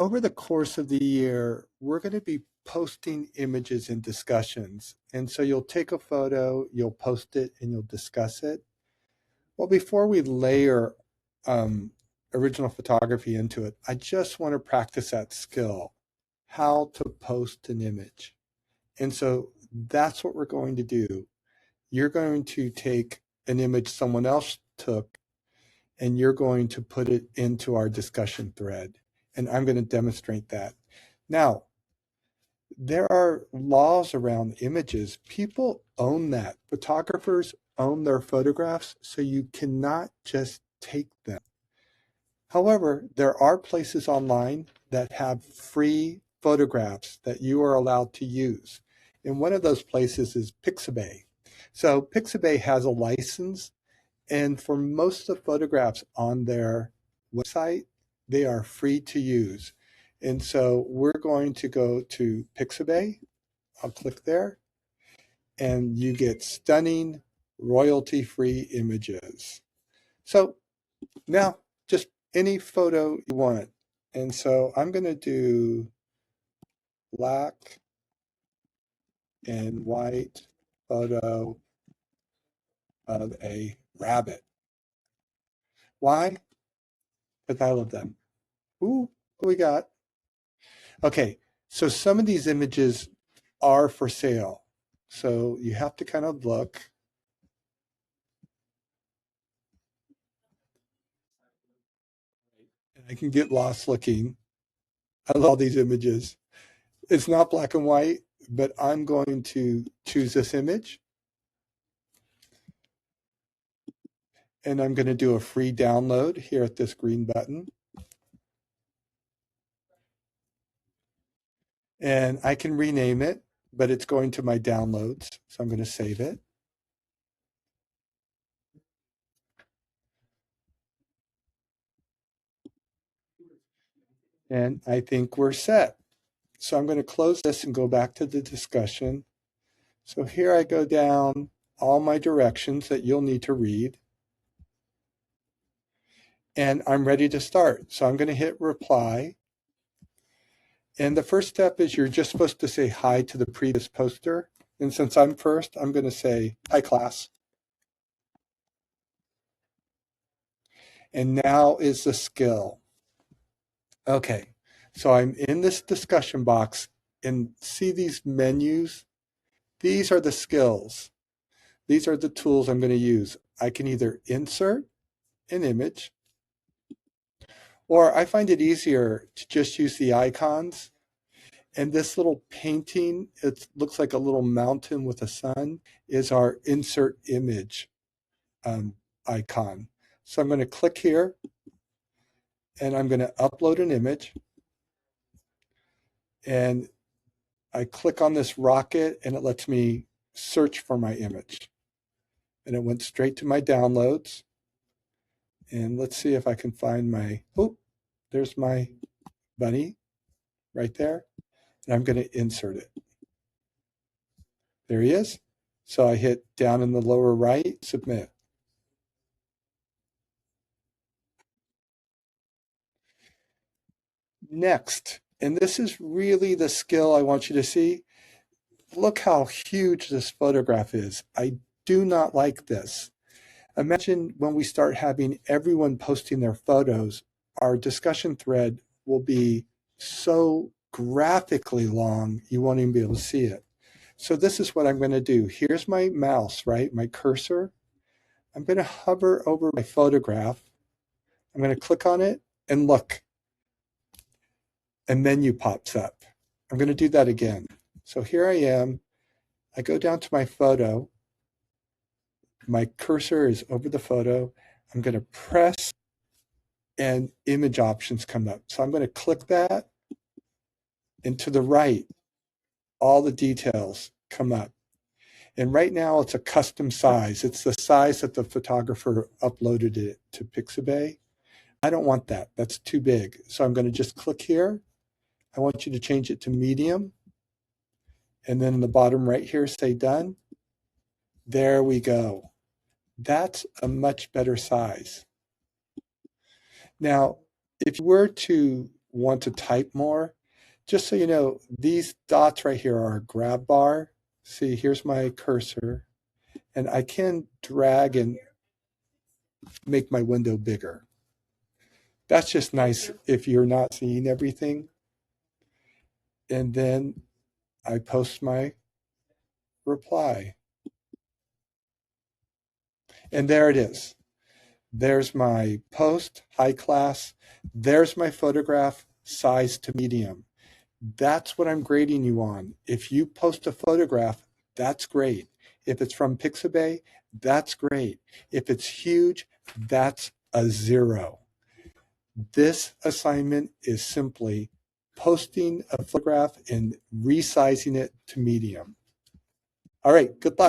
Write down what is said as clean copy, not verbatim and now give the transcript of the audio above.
over the course of the year, we're going to be posting images in discussions. And so you'll take a photo, you'll post it, and you'll discuss it. Well, before we layer um, original photography into it, I just want to practice that skill, how to post an image. And so that's what we're going to do. You're going to take an image someone else took and you're going to put it into our discussion thread. And I'm going to demonstrate that. Now, there are laws around images. People own that. Photographers own their photographs, so you cannot just take them. However, there are places online that have free photographs that you are allowed to use. And one of those places is Pixabay. So Pixabay has a license, and for most of the photographs on their website, they are free to use. And so we're going to go to Pixabay. I'll click there, and you get stunning royalty-free images. So now just any photo you want. And so I'm going to do black and white photo of a rabbit. Why? Because I love them. Ooh, what we got? Okay, so some of these images are for sale. So you have to kind of look. And I can get lost looking. I love these images. It's not black and white, but I'm going to choose this image. And I'm going to do a free download here at this green button. And I can rename it, but it's going to my downloads. So I'm going to save it. And I think we're set. So I'm going to close this and go back to the discussion. So here I go down all my directions that you'll need to read. And I'm ready to start. So I'm going to hit reply. And the first step is you're just supposed to say hi to the previous poster. And since I'm first, I'm going to say, hi, class. And now is the skill. Okay, so I'm in this discussion box and see these menus? These are the skills. These are the tools I'm going to use. I can either insert an image, or I find it easier to just use the icons. And this little painting, it looks like a little mountain with a sun, is our insert image icon. So I'm going to click here, and I'm going to upload an image. And I click on this rocket, and it lets me search for my image. And it went straight to my downloads. And let's see if I can find my, oh, there's my bunny right there. And I'm going to insert it. There he is. So I hit down in the lower right, submit. Next, and this is really the skill I want you to see. Look how huge this photograph is. I do not like this. Imagine when we start having everyone posting their photos, our discussion thread will be so graphically long, you won't even be able to see it. So this is what I'm going to do. Here's my mouse, right? My cursor. I'm going to hover over my photograph. I'm going to click on it and look. A menu pops up. I'm going to do that again. So here I am. I go down to my photo. My cursor is over the photo. I'm going to press and image options come up. So I'm going to click that, and to the right, all the details come up. And right now it's a custom size. It's the size that the photographer uploaded it to Pixabay. I don't want that. That's too big. So I'm going to just click here. I want you to change it to medium. And then in the bottom right here, say done. There we go. That's a much better size. Now, if you were to want to type more, just so you know, these dots right here are a grab bar. See, here's my cursor, and I can drag and make my window bigger. That's just nice if you're not seeing everything. And then I post my reply. And there it is. There's my post, high class. There's my photograph, size to medium. That's what I'm grading you on. If you post a photograph, that's great. If it's from Pixabay, that's great. If it's huge, that's a 0. This assignment is simply posting a photograph and resizing it to medium. All right, good luck.